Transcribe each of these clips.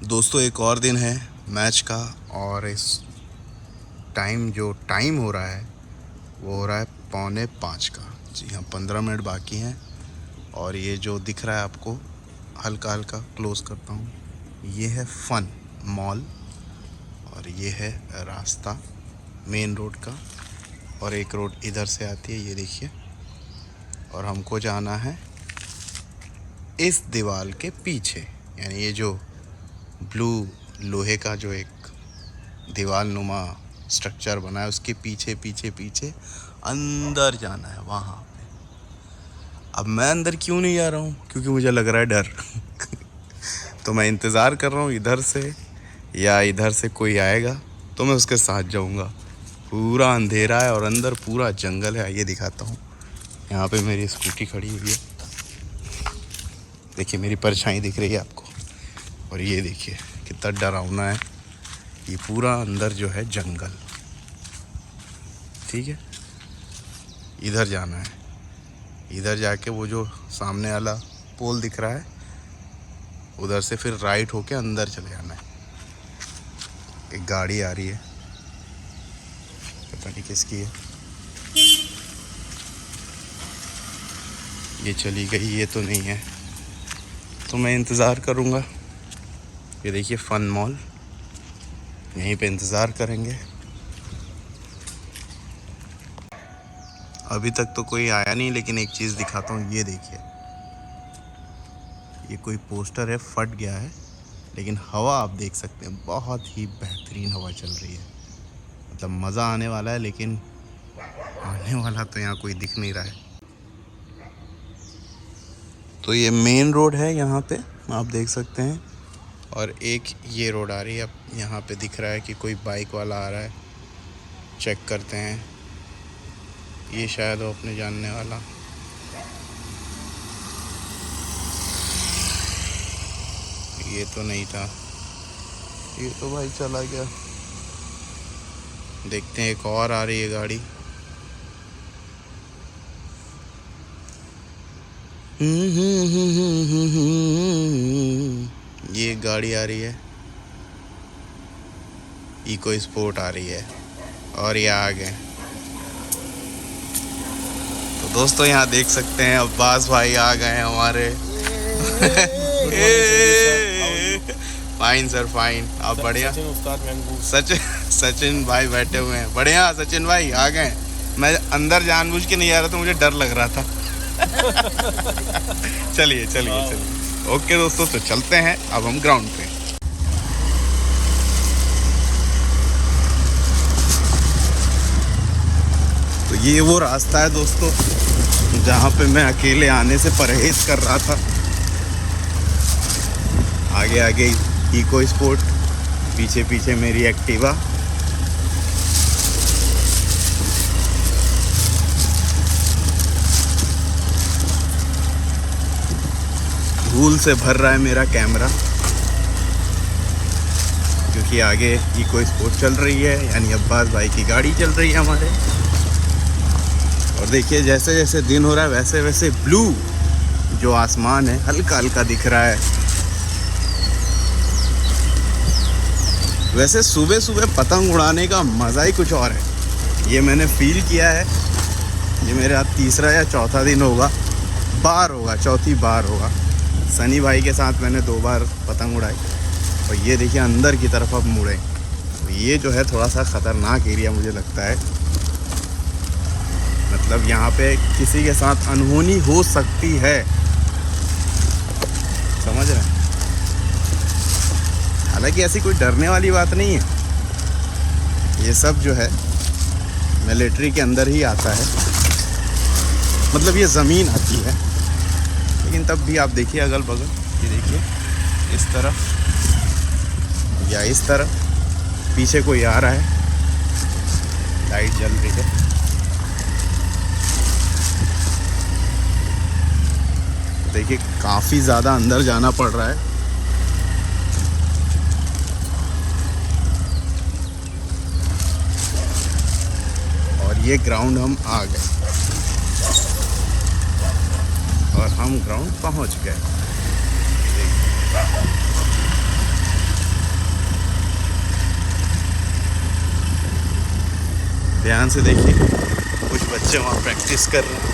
दोस्तों एक और दिन है मैच का और इस टाइम हो रहा है वो हो रहा है 4:45 का। जी हाँ, 15 मिनट बाकी हैं। और ये जो दिख रहा है आपको हल्का हल्का क्लोज करता हूँ, ये है फन मॉल और ये है रास्ता मेन रोड का। और एक रोड इधर से आती है, ये देखिए। और हमको जाना है इस दीवार के पीछे, यानी ये जो ब्लू लोहे का जो एक दीवार नुमा स्ट्रक्चर बना है उसके पीछे पीछे पीछे अंदर जाना है वहाँ पे। अब मैं अंदर क्यों नहीं जा रहा हूँ? क्योंकि मुझे लग रहा है डर तो मैं इंतज़ार कर रहा हूँ इधर से या इधर से कोई आएगा तो मैं उसके साथ जाऊँगा। पूरा अंधेरा है और अंदर पूरा जंगल है। आइए दिखाता हूँ। यहाँ पे मेरी स्कूटी खड़ी हुई है, देखिए मेरी परछाई दिख रही है आपको। और ये देखिए कितना डरावना है। ये पूरा अंदर जो है जंगल, ठीक है। इधर जाना है, इधर जाके वो जो सामने वाला पोल दिख रहा है उधर से फिर राइट होके अंदर चले जाना है। एक गाड़ी आ रही है, पता नहीं किसकी है। ये चली गई, ये तो नहीं है, तो मैं इंतज़ार करूँगा। ये देखिए फन मॉल, यहीं पे इंतज़ार करेंगे। अभी तक तो कोई आया नहीं, लेकिन एक चीज़ दिखाता हूँ। ये देखिए, ये कोई पोस्टर है, फट गया है, लेकिन हवा आप देख सकते हैं, बहुत ही बेहतरीन हवा चल रही है। मतलब मज़ा आने वाला है, लेकिन आने वाला तो यहाँ कोई दिख नहीं रहा है। तो ये मेन रोड है, यहाँ पे आप देख सकते हैं। और एक ये रोड आ रही है। अब यहाँ पे दिख रहा है कि कोई बाइक वाला आ रहा है, चेक करते हैं। ये शायद हो अपने जानने वाला। ये तो नहीं था, ये तो भाई चला गया। देखते हैं, एक और आ रही है गाड़ी। ये गाड़ी आ रही है, इको स्पोर्ट आ रही है। और ये आ गए। तो दोस्तों यहाँ देख सकते हैं अब्बास भाई आ गए हैं हमारे। Fine sir, fine. आप बढ़िया? सचिन भाई बैठे हुए हैं। बढ़िया सचिन भाई आ गए। मैं अंदर जानबूझ के नहीं आ रहा था, मुझे डर लग रहा था। चलिए चलिए चलिए, ओके दोस्तों, तो चलते हैं अब हम ग्राउंड पे। तो ये वो रास्ता है दोस्तों जहाँ पे मैं अकेले आने से परहेज कर रहा था। आगे आगे इको स्पोर्ट, पीछे पीछे मेरी एक्टिवा। धूल से भर रहा है मेरा कैमरा, क्योंकि आगे इको स्पोर्ट चल रही है, यानी अब्बास भाई की गाड़ी चल रही है हमारे। और देखिए जैसे जैसे दिन हो रहा है वैसे वैसे ब्लू जो आसमान है हल्का हल्का दिख रहा है। वैसे सुबह सुबह पतंग उड़ाने का मज़ा ही कुछ और है। ये मैंने फील किया है। ये मेरा तीसरा या चौथा दिन होगा, चौथी बार होगा। सनी भाई के साथ मैंने 2 बार पतंग उड़ाई। और ये देखिए अंदर की तरफ अब मुड़े। तो ये जो है थोड़ा सा ख़तरनाक एरिया मुझे लगता है। मतलब यहाँ पे किसी के साथ अनहोनी हो सकती है, समझ रहे हैं? हालांकि ऐसी कोई डरने वाली बात नहीं है। ये सब जो है मिलिट्री के अंदर ही आता है, मतलब ये ज़मीन आती है। लेकिन तब भी आप देखिए अगल बगल, ये देखिए इस तरफ या इस तरफ पीछे कोई आ रहा है, लाइट जल रही है। देखिए काफ़ी ज़्यादा अंदर जाना पड़ रहा है। और ये ग्राउंड हम आ गए और हम ग्राउंड पहुंच गए। ध्यान से देखिए, कुछ बच्चे वहाँ प्रैक्टिस कर रहे हैं।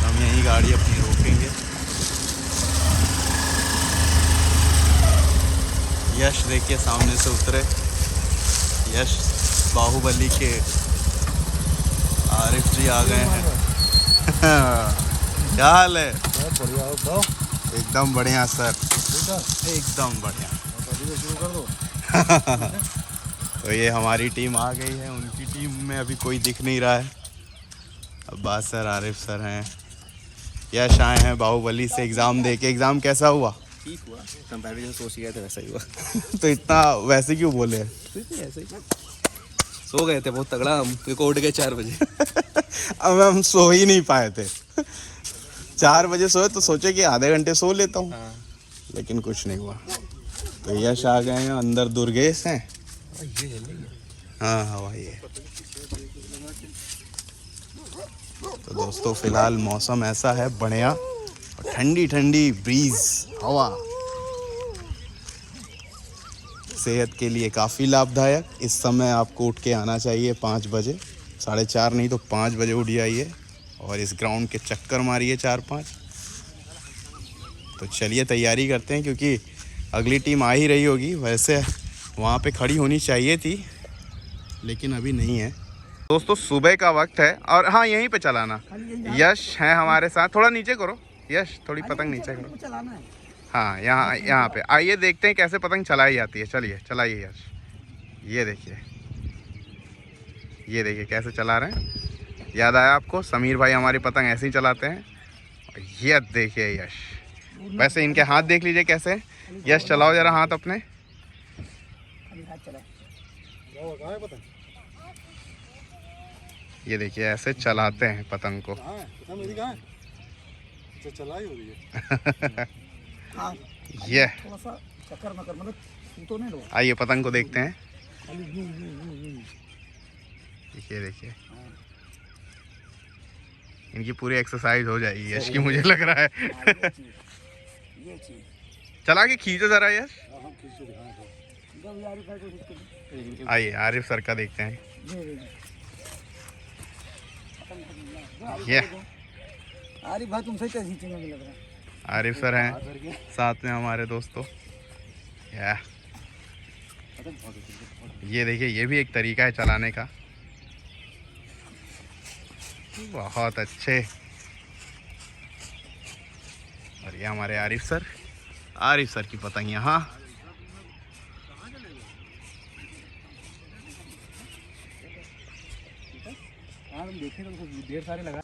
हम यहीं गाड़ी अपनी रोकेंगे। यश देखिए सामने से उतरे। यश बाहुबली के आरिफ जी आ गए हैं। क्या हाल है? बढ़िया। एकदम बढ़िया सर, एकदम बढ़िया। तो ये हमारी टीम आ गई है, उनकी टीम में अभी कोई दिख नहीं रहा है। अब्बास सर, आरिफ सर हैं, यश आए हैं बाहुबली से एग्ज़ाम दे के। एग्ज़ाम कैसा हुआ? ठीक हुआ, कंपैरिजन सोच गए थे वैसा ही हुआ। तो इतना वैसे क्यों बोले? ऐसे ही सो गए थे बहुत तगड़ा हम, क्योंकि उठ गए 4 बजे। अब हम सो ही नहीं पाए थे। 4 बजे सोए तो सोचे कि आधे घंटे सो लेता हूँ। हाँ। लेकिन कुछ नहीं हुआ। तो यश आ गए हैं, अंदर दुर्गेश हैं। हाँ हवाई है। तो दोस्तों फिलहाल मौसम ऐसा है बढ़िया, और ठंडी ठंडी ब्रीज हवा सेहत के लिए काफ़ी लाभदायक। इस समय आपको उठ के आना चाहिए 5 बजे, 4:30 नहीं तो 5 बजे उठ जाइए और इस ग्राउंड के चक्कर मारिए 4-5। तो चलिए तैयारी करते हैं, क्योंकि अगली टीम आ ही रही होगी। वैसे वहाँ पे खड़ी होनी चाहिए थी, लेकिन अभी नहीं है। दोस्तों सुबह का वक्त है, और हाँ यहीं पे चलाना। यश है हमारे साथ, थोड़ा नीचे करो यश, थोड़ी पतंग नीचे करो। हाँ यहाँ पे आइए, देखते हैं कैसे पतंग चलाई जाती है। चलिए चलाइए यश। ये देखिए कैसे चला रहे हैं। याद आया आपको, समीर भाई हमारी पतंग ऐसे ही चलाते हैं। ये देखिए यश, वैसे इनके हाथ देख लीजिए कैसे। यश चलाओ जरा हाथ अपने। ये देखिए ऐसे चलाते हैं पतंग को। ये आइए पतंग को देखते हैं। ये देखिए इनकी पूरी एक्सरसाइज हो जाएगी यश की, मुझे लग रहा है। चला के खींचो जरा यश। आइए आरिफ सर का देखते हैं। ये आरिफ भाई तुमसे क्या खींचेंगे, मुझे लग रहा है। आरिफ सर हैं साथ में हमारे दोस्तों। ये देखिए, ये भी एक तरीका है चलाने का। बहुत अच्छे। और ये हमारे आरिफ सर की पतंग यहाँ। देखे तो ढेर सारे लगा।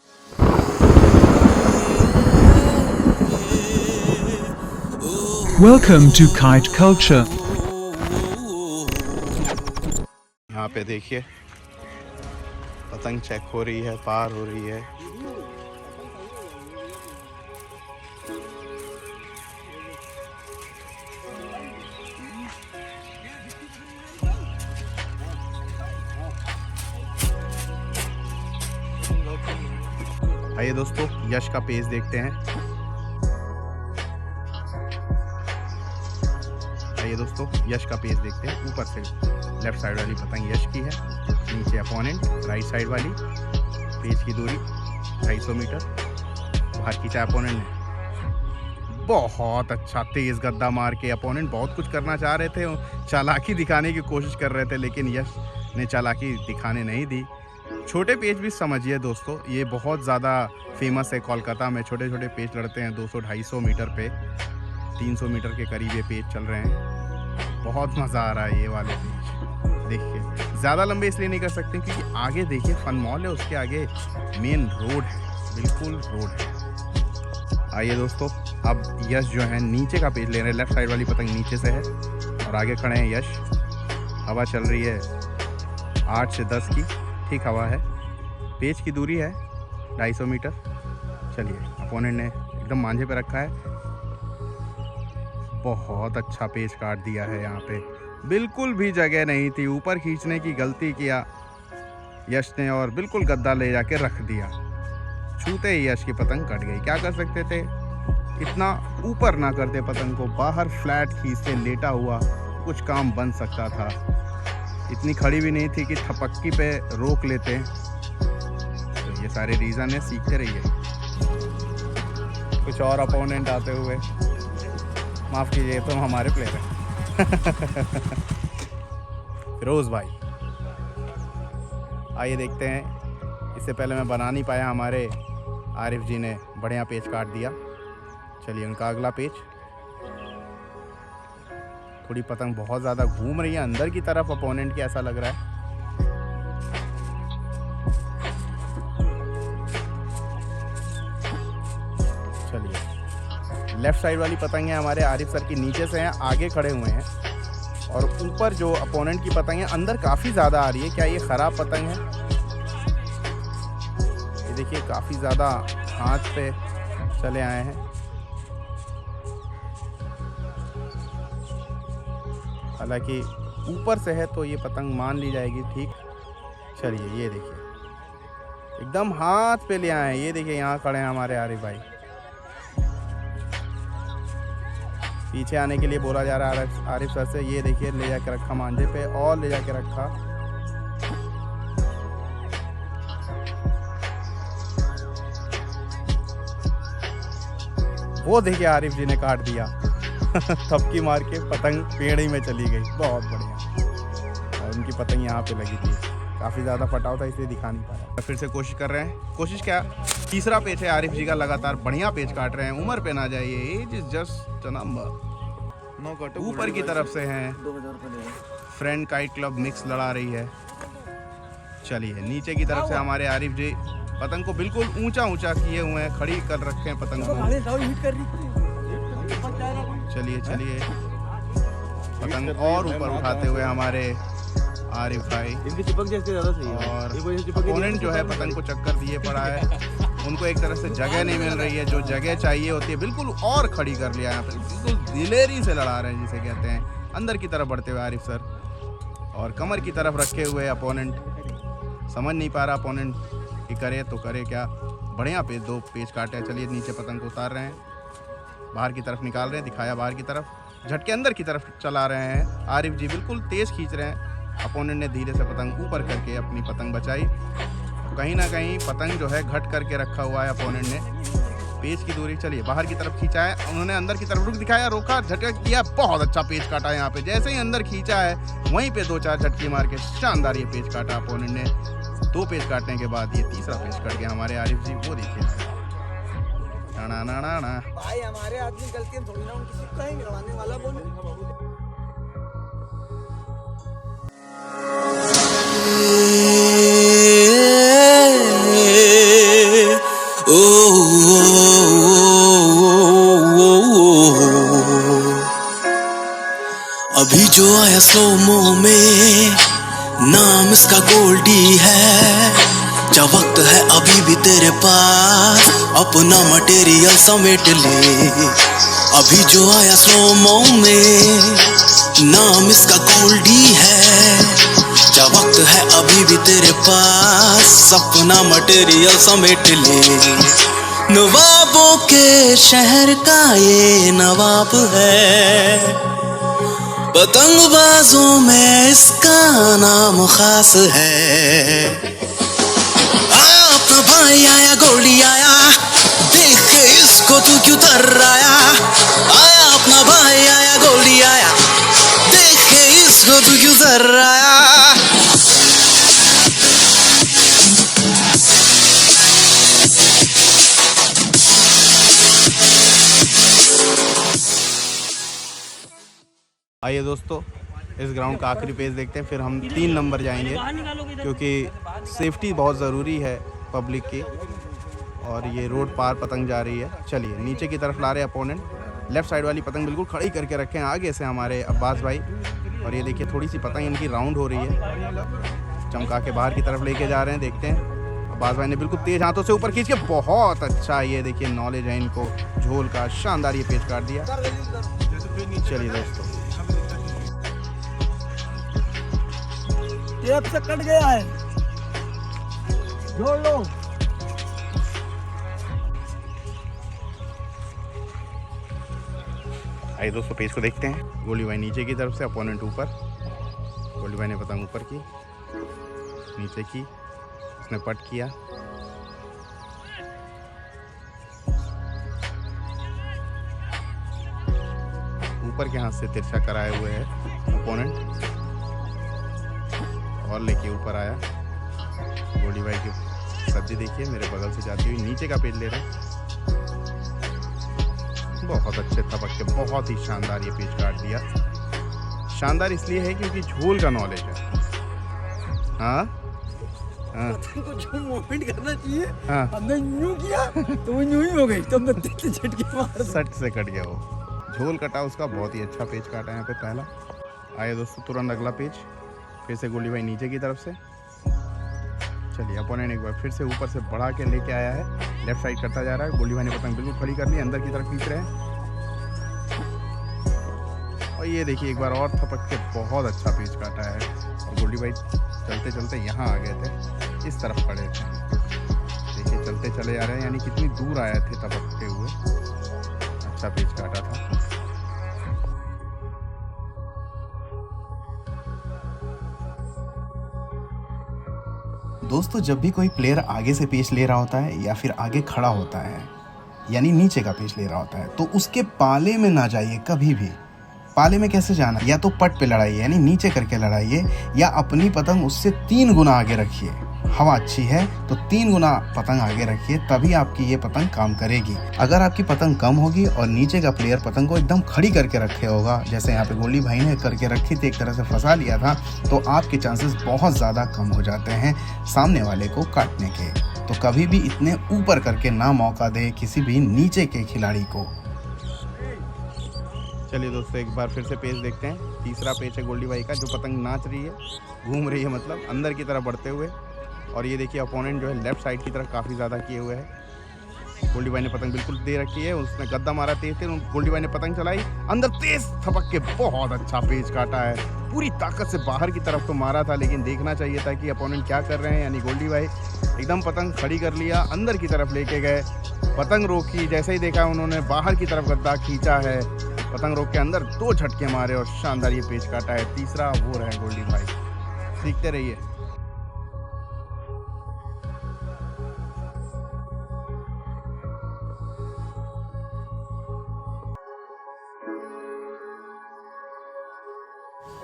Welcome to Kite Culture. यहाँ पे देखिए पतंग चेक हो रही है, पार हो रही है। आइए दोस्तों यश का पेज देखते हैं। आइए दोस्तों यश का पेज देखते हैं। ऊपर से लेफ्ट साइड वाली पतंग यश की है, नीचे अपोनेंट राइट साइड वाली। पेज की दूरी 250 मीटर। बाहर खींचा अपोनेंट ने। बहुत अच्छा तेज गद्दा मार के अपोनेंट बहुत कुछ करना चाह रहे थे, चालाकी दिखाने की कोशिश कर रहे थे, लेकिन यश ने चालाकी दिखाने नहीं दी। छोटे पेज भी समझिए दोस्तों, ये बहुत ज़्यादा फेमस है कोलकाता में। छोटे छोटे पेज लड़ते हैं 200-250 मीटर पे, 300 मीटर के करीब ये पेज चल रहे हैं। बहुत मज़ा आ रहा है ये वाले पेज। देखिए ज़्यादा लंबे इसलिए नहीं कर सकते क्योंकि आगे देखिए फन मॉल है, उसके आगे मेन रोड है, बिल्कुल रोड है। आइए दोस्तों अब यश जो है नीचे का पेज ले रहे हैं। लेफ्ट साइड वाली पतंग नीचे से है और आगे खड़े हैं यश। हवा चल रही है 8 से 10 की, ठीक हवा है। पेज की दूरी है 250 मीटर। चलिए अपोनेंट ने एकदम मांझे पे रखा है। बहुत अच्छा पेच काट दिया है यहाँ पे, बिल्कुल भी जगह नहीं थी, ऊपर खींचने की गलती किया यश ने और बिल्कुल गद्दा ले जाके रख दिया। छूते ही यश की पतंग कट गई। क्या कर सकते थे, इतना ऊपर ना करते पतंग को, बाहर फ्लैट खींचते लेटा हुआ कुछ काम बन सकता था। इतनी खड़ी भी नहीं थी कि थपक्की पे रोक लेते। तो ये सारे रीज़न है, सीखते रहिए। कुछ और अपोनेंट आते हुए, माफ़ कीजिए, तो हमारे प्लेयर हैं फिरोज़ भाई। आइए देखते हैं। इससे पहले मैं बना नहीं पाया, हमारे आरिफ जी ने बढ़िया पेच काट दिया। चलिए उनका अगला पेच। थोड़ी पतंग बहुत ज़्यादा घूम रही है अंदर की तरफ अपोनेंट की, ऐसा लग रहा है। चलिए लेफ्ट साइड वाली पतंग है हमारे आरिफ सर की, नीचे से हैं, आगे खड़े हुए हैं। और ऊपर जो अपोनेंट की पतंग है अंदर काफ़ी ज़्यादा आ रही है। क्या ये ख़राब पतंग है? ये देखिए काफ़ी ज़्यादा हाथ पे चले आए हैं। हालांकि ऊपर से है तो ये पतंग मान ली जाएगी ठीक। चलिए ये देखिए एकदम हाथ पे ले आए हैं। ये देखिए यहाँ खड़े हैं हमारे आरिफ भाई। पीछे आने के लिए बोला जा रहा है आरिफ सर से। ये देखिए ले जाके रखा मांझे पे और ले जाके रखा। वो देखिए आरिफ जी ने काट दिया थपकी मार के पतंग पेड़ ही में चली गई। बहुत बढ़िया। और उनकी पतंग यहाँ पे लगी थी, काफ़ी ज़्यादा फटाव था इसलिए दिखा नहीं पाया। फिर से कोशिश कर रहे हैं। कोशिश क्या, तीसरा पेच है आरिफ जी का, लगातार बढ़िया पेच काट रहे हैं। उम्र पे ना जाइए, age is just a number. ऊपर की तरफ से हैं, फ्रेंड काइट क्लब मिक्स लड़ा रही है। चलिए नीचे की तरफ से हमारे आरिफ जी पतंग को बिल्कुल ऊंचा ऊंचा किए हुए हैं, खड़ी कर रखे हैं पतंग को। चलिए चलिए पतंग और ऊपर उठाते हुए हमारे आरिफ भाई। इनकी चिपक जैसे ज़्यादा सही है। और अपोनेंट जो है पतंग को चक्कर दिए पड़ा है। उनको एक तरह से जगह नहीं मिल रही है, जो जगह चाहिए होती है बिल्कुल और खड़ी कर लिया यहाँ पे। बिल्कुल दिलेरी से लड़ा रहे हैं जिसे कहते हैं। अंदर की तरफ बढ़ते हुए आरिफ सर और कमर की तरफ रखे हुए अपोनेंट। समझ नहीं पा रहा अपोनेंट कि करे तो करे क्या। बढ़िया पेच, दो पेच काटे। चलिए नीचे पतंग को उतार रहे हैं, बाहर की तरफ निकाल रहे हैं, दिखाया बाहर की तरफ, झटके अंदर की तरफ चला रहे हैं। आरिफ जी बिल्कुल तेज़ खींच रहे हैं। अपोनेंट ने धीरे से पतंग ऊपर करके अपनी पतंग बचाई। कहीं ना कहीं पतंग जो है घट करके रखा हुआ है अपोनेंट ने। पेच की दूरी, चलिए बाहर की तरफ खींचा है उन्होंने, अंदर की तरफ रुक दिखाया, रोका, झटका किया। बहुत अच्छा पेच काटा यहाँ पे। जैसे ही अंदर खींचा है वहीं पे 2-4 झटकी मार के शानदार ये पेच काटा अपोनेंट ने। 2 पेच काटने के बाद ये तीसरा पेच कट गया हमारे आरिफ जी। वो देखिए ना ना ना ना भाई हमारे आदमी गलती हम थोड़ी ना उनकी सिक्का ही निकलवाने वाला बोले। अभी जो आया स्लोमो में, नाम इसका गोल्डी है। क्या वक्त है अभी भी तेरे पास, अपना मटेरियल समेट ले। अभी जो आया स्लोमो में, नाम इसका गोल्डी है। क्या वक्त है अभी भी तेरे पास, अपना मटेरियल समेट ले। नवाबों के शहर का ये नवाब है, पतंगबाजों में इसका नाम खास है। आया अपना भाई आया, गोली आया, देख के इसको तू क्यों तर्राया। आया अपना भाई आया, गोली आया, देख के इसको तू क्यों तर्राया। आइए दोस्तों इस ग्राउंड का आखिरी पेज देखते हैं, फिर हम 3 नंबर जाएंगे क्योंकि सेफ्टी बहुत ज़रूरी है पब्लिक की। और ये रोड पार पतंग जा रही है। चलिए नीचे की तरफ ला रहे हैं अपोनेंट। लेफ़्ट साइड वाली पतंग बिल्कुल खड़ी करके रखे हैं आगे से हमारे अब्बास भाई। और ये देखिए थोड़ी सी पतंग इनकी राउंड हो रही है, चमका के बाहर की तरफ लेके जा रहे हैं। देखते हैं अब्बास भाई ने बिल्कुल तेज़ हाथों से ऊपर खींच के, बहुत अच्छा, ये देखिए नॉलेज है इनको झोल का, शानदार ये पेच काट दिया। चलिए दोस्तों, टेप से कट गया है, जोड़ लो। आइए दोस्तों पेज को देखते हैं। गोली भाई नीचे की तरफ से, अपोनेंट ऊपर। गोली भाई ने पतंग ऊपर की, नीचे की, उसने पट किया, ऊपर के हाथ से तिरछा कराए हुए है अपोनेंट, और लेके ऊपर आया। गोली भाई की सब्जी देखिए मेरे बगल से जाती हुई नीचे का पेज ले रहे हैं। बहुत अच्छे थपक के बहुत ही शानदार ये पेज काट दिया। शानदार इसलिए है क्योंकि झोल का नॉलेज है। हाँ हाँ को जो मूवमेंट करना चाहिए, हाँ, हमने यूं किया तो वो यूं ही हो गई, तो हमने तीन झटके मार। सट से कट गया वो। झोल कटा उसका, बहुत ही अच्छा पेज काटा यहाँ पे पहला। आइए दोस्तों तुरंत अगला पेज, फिर से गोली भाई नीचे की तरफ से। चलिए अपोनेंट एक बार फिर से ऊपर से बढ़ा के लेके आया है, लेफ्ट साइड करता जा रहा है। गोली भाई ने पतंग बिल्कुल खड़ी कर ली, अंदर की तरफ खींच रहे हैं। और ये देखिए एक बार और थपक के बहुत अच्छा पेज काटा है। और गोली भाई चलते चलते यहाँ आ गए थे, इस तरफ खड़े थे। देखिए चलते चले जा रहे हैं, यानी कितनी दूर आए थे थपकते हुए। अच्छा पेज काटा था। दोस्तों जब भी कोई प्लेयर आगे से पेच ले रहा होता है या फिर आगे खड़ा होता है, यानी नीचे का पेच ले रहा होता है, तो उसके पाले में ना जाइए कभी भी। पाले में कैसे जाना, या तो पट पे लड़ाइए यानी नीचे करके लड़ाइए, या अपनी पतंग उससे 3 गुना आगे रखिए। हवा अच्छी है तो 3 गुना पतंग आगे रखिए, तभी आपकी ये पतंग काम करेगी। अगर आपकी पतंग कम होगी और नीचे का प्लेयर पतंग को एकदम खड़ी करके रखे होगा, जैसे यहाँ पे गोली भाई ने करके रखी थी, एक तरह से फंसा लिया था, तो आपके चांसेस बहुत ज़्यादा कम हो जाते हैं सामने वाले को काटने के। तो कभी भी इतने ऊपर करके ना मौका दे किसी भी नीचे के खिलाड़ी को। चलिए दोस्तों एक बार फिर से पेज देखते हैं। तीसरा पेज है गोल्डी भाई का, जो पतंग नाच रही है, घूम रही है, मतलब अंदर की तरफ बढ़ते हुए। और ये देखिए अपोनेंट जो है लेफ्ट साइड की तरफ काफ़ी ज़्यादा किए हुए है। गोल्डी भाई ने पतंग बिल्कुल दे रखी है, उसने गद्दा मारा तेज तेज, गोल्डी भाई ने पतंग चलाई, अंदर तेज थपक के बहुत अच्छा पेज काटा है। पूरी ताकत से बाहर की तरफ तो मारा था, लेकिन देखना चाहिए था कि अपोनेंट क्या कर रहे हैं। यानी गोल्डी भाई एकदम पतंग खड़ी कर लिया, अंदर की तरफ लेके गए, पतंग रोकी, जैसे ही देखा उन्होंने बाहर की तरफ गद्दा खींचा है, पतंग रोक के अंदर 2 झटके मारे और शानदार ये पेज काटा है। तीसरा वो रहे गोल्डी भाई। सीखते रहिए।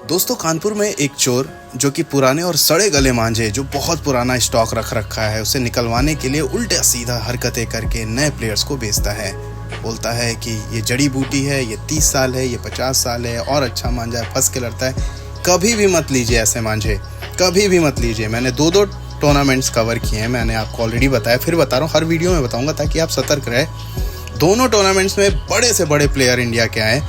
दोस्तों कानपुर में एक चोर जो कि पुराने और सड़े गले मांझे जो बहुत पुराना स्टॉक रख रखा है, उसे निकलवाने के लिए उल्टा सीधा हरकतें करके नए प्लेयर्स को बेचता है। बोलता है कि ये जड़ी बूटी है, ये 30 साल है, ये 50 साल है, और अच्छा मांझा है, फंस के लड़ता है। कभी भी मत लीजिए ऐसे मांझे, कभी भी मत लीजिए। मैंने 2 टूर्नामेंट्स कवर किए हैं, मैंने आपको ऑलरेडी बताया, फिर बता रहा हूँ, हर वीडियो में बताऊँगा ताकि आप सतर्क रहे। दोनों टूर्नामेंट्स में बड़े से बड़े प्लेयर इंडिया के आए,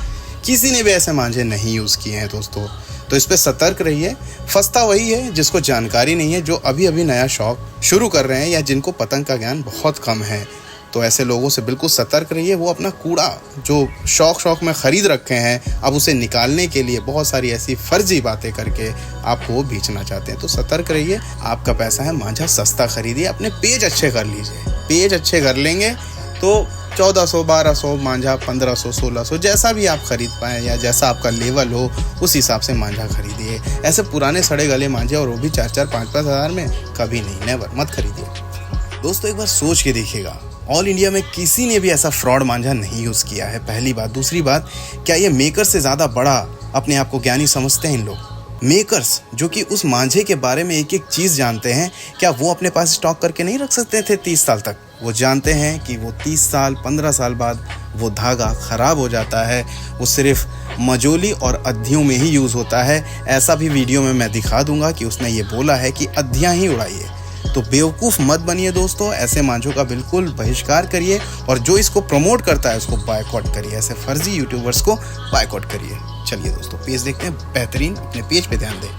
किसी ने भी ऐसे मांझे नहीं यूज़ किए हैं दोस्तों। तो इस पे सतर्क रहिए। फंसता वही है जिसको जानकारी नहीं है, जो अभी अभी नया शौक शुरू कर रहे हैं या जिनको पतंग का ज्ञान बहुत कम है। तो ऐसे लोगों से बिल्कुल सतर्क रहिए। वो अपना कूड़ा जो शौक में ख़रीद रखे हैं, अब उसे निकालने के लिए बहुत सारी ऐसी फर्जी बातें करके आपको वो बेचना चाहते हैं। तो सतर्क रहिए। आपका पैसा है, मांझा सस्ता खरीदिए, अपने पेज अच्छे कर लीजिए। पेज अच्छे कर लेंगे तो 1400, 1200 मांझा, 1500, 1600, जैसा भी आप खरीद पाएँ या जैसा आपका लेवल हो उस हिसाब से मांझा खरीदिए। ऐसे पुराने सड़े गले मांझे, और वो भी 4-4, 5-5 हज़ार में, कभी नहीं, नेवर, मत खरीदिए। दोस्तों एक बार सोच के देखिएगा, ऑल इंडिया में किसी ने भी ऐसा फ्रॉड मांझा नहीं यूज़ किया है, पहली बात। दूसरी बात, क्या ये मेकर से ज़्यादा बड़ा अपने आप को ज्ञानी समझते हैं इन लोग? मेकर्स जो कि उस मांझे के बारे में एक एक चीज़ जानते हैं, क्या वो अपने पास स्टॉक करके नहीं रख सकते थे 30 साल तक? वो जानते हैं कि वो 30 साल 15 साल बाद वो धागा ख़राब हो जाता है, वो सिर्फ मजोली और अद्धियों में ही यूज़ होता है। ऐसा भी वीडियो में मैं दिखा दूंगा कि उसने ये बोला है कि अद्धियाँ ही उड़ाइए। तो बेवकूफ़ मत बनिए दोस्तों, ऐसे मांझों का बिल्कुल बहिष्कार करिए, और जो इसको प्रमोट करता है उसको बायकॉट करिए। ऐसे फर्जी यूट्यूबर्स को बायकॉट करिए। चलिए दोस्तों पेज देखते हैं, बेहतरीन, अपने पेज पे ध्यान दें।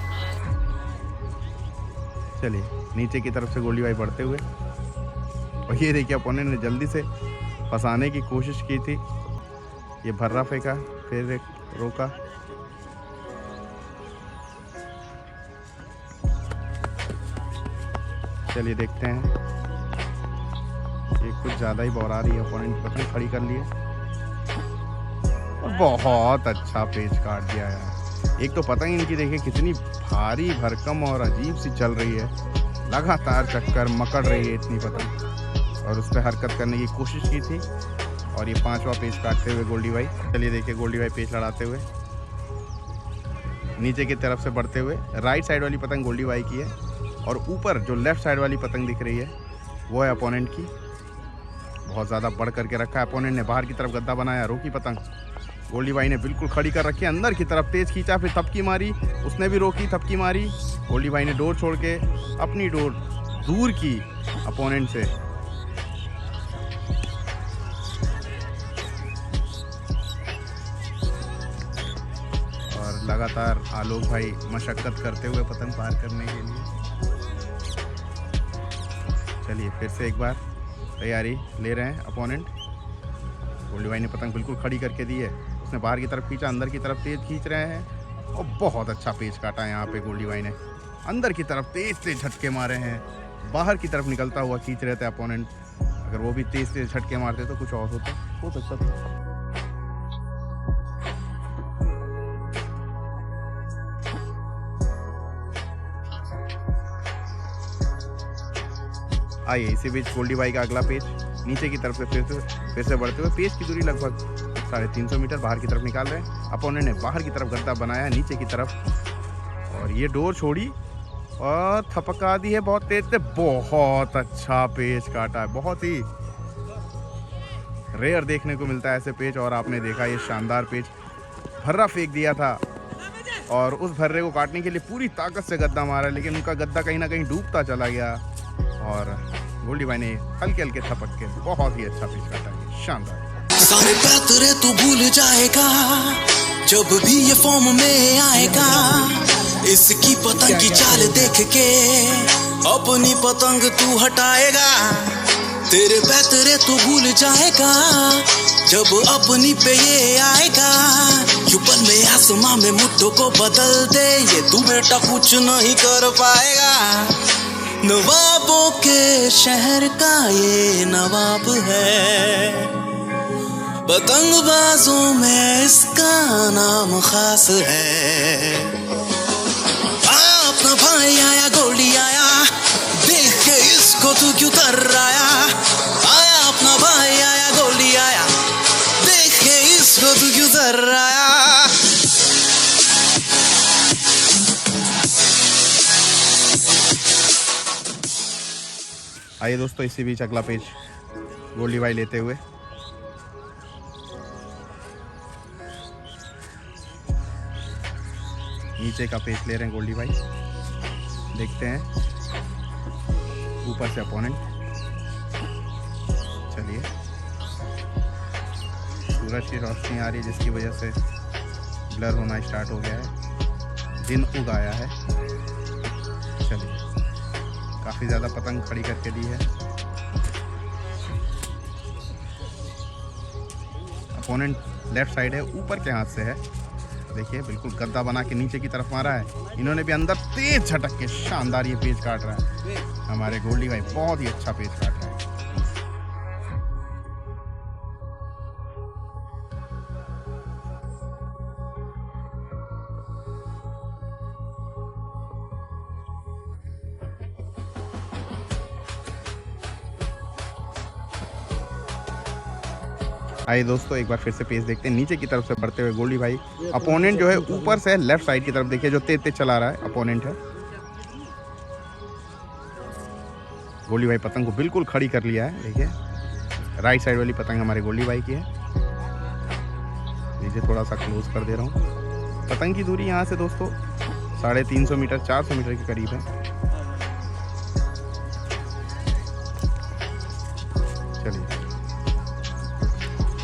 चलिए नीचे की तरफ से गोली भाई बढ़ते हुए, और ये देखिए अपोनेंट ने जल्दी से फंसाने की कोशिश की थी, ये भर्रा फेंका, फिर रोका। चलिए देखते हैं, ये कुछ ज़्यादा ही बौरा रही है। अपोनेंट पतंग खड़ी कर लिए, बहुत अच्छा पेच काट दिया यार। एक तो पतंग इनकी देखिए कितनी भारी भरकम और अजीब सी चल रही है, लगातार चक्कर मकड़ रही है इतनी पतंग, और उस पर हरकत करने की कोशिश की थी। और ये 5वां पेच काटते हुए गोल्डी भाई। चलिए देखिए गोल्डी भाई पेच लड़ाते हुए नीचे की तरफ से बढ़ते हुए। राइट साइड वाली पतंग गोल्डी भाई की है, और ऊपर जो लेफ्ट साइड वाली पतंग दिख रही है वो है अपोनेंट की। बहुत ज़्यादा बढ़ करके रखा है अपोनेंट ने, बाहर की तरफ गद्दा बनाया, रोकी पतंग। गोल्डी भाई ने बिल्कुल खड़ी कर रखी है, अंदर की तरफ तेज खींचा, फिर थपकी मारी, उसने भी रोकी, थपकी मारी। गोल्डी भाई ने डोर छोड़ के अपनी डोर दूर की अपोनेंट से। और लगातार आलोक भाई मशक्कत करते हुए पतंग पार करने के लिए। चलिए फिर से एक बार तैयारी ले रहे हैं अपोनेंट। गोल्डी भाई ने पतंग बिल्कुल खड़ी करके दी है, उसने बाहर की तरफ खींचा, अंदर की तरफ तेज खींच रहे हैं, और बहुत अच्छा पेच काटा है यहाँ पे गोल्डी भाई ने। अंदर की तरफ तेज तेज झटके मारे हैं, बाहर की तरफ निकलता हुआ खींच रहे थे अपोनेंट। अगर वो भी तेज तेज झटके मारते तो कुछ और होता, हो सकता था। आइए इसी बीच गोल्डी भाई का अगला पेच नीचे की तरफ से फिर से बढ़ते हुए, पेच की दूरी लगभग 350 मीटर बाहर की तरफ निकाल रहे हैं। अपोनेंट ने बाहर की तरफ गद्दा बनाया नीचे की तरफ, और ये डोर छोड़ी और थपका दी है बहुत तेज से। बहुत अच्छा पेच काटा है, बहुत ही रेयर देखने को मिलता है ऐसे पेच। और आपने देखा ये शानदार पेच, भर्रा फेंक दिया था, और उस भर्रे को काटने के लिए पूरी ताकत से गद्दा मारा, लेकिन उनका गद्दा कहीं ना कहीं डूबता चला गया, और गोल्डी भाई ने हल्के हल्के थपक के बहुत ही अच्छा पेच काटा है, शानदार। सारे पैतरे तू भूल जाएगा जब भी ये फॉर्म में आएगा। इसकी पतंग की चाल देख के अपनी पतंग तू हटाएगा। तेरे पैतरे तू भूल जाएगा जब अपनी पे ये आएगा। यूपन में आसमां में मुट्ठों को बदल दे, ये तू बेटा कुछ नहीं कर पाएगा। नवाबों के शहर का ये नवाब है, पतंगबाजों में इसका नाम खास है। अपना भाई आया गोल्डी आया, देख के इसको तू क्यों तर्राया। आया अपना भाई आया गोल्डी आया, देख के इसको तू क्यों तर्राया। आइए दोस्तों इसी बीच अगला पेज गोल्डी भाई लेते हुए। नीचे का पेच ले रहे हैं गोल्डी भाई, देखते हैं ऊपर से अपोनेंट। चलिए सूरज की रोशनी आ रही है जिसकी वजह से ब्लर होना स्टार्ट हो गया है, दिन उग आया है। चलिए काफ़ी ज़्यादा पतंग खड़ी करके दी है। अपोनेंट लेफ्ट साइड है, ऊपर के हाथ से है, देखिए बिल्कुल गद्दा बना के नीचे की तरफ मारा है। इन्होंने भी अंदर तेज झटक के शानदार ये पेच काट रहा है हमारे गोल्डी भाई, बहुत ही अच्छा पेच काट रहा है। आइए दोस्तों एक बार फिर से पेज देखते हैं नीचे की तरफ से बढ़ते हुए गोल्डी भाई। अपोनेंट जो है ऊपर से लेफ्ट साइड की तरफ, देखिए जो तेज तेज चला रहा है अपोनेंट है। गोल्डी भाई पतंग को बिल्कुल खड़ी कर लिया है, देखिए राइट साइड वाली पतंग हमारे गोल्डी भाई की है। देखिए थोड़ा सा क्लोज कर दे रहा हूँ। पतंग की दूरी यहाँ से दोस्तों 350 मीटर 400 मीटर के करीब है। चलिए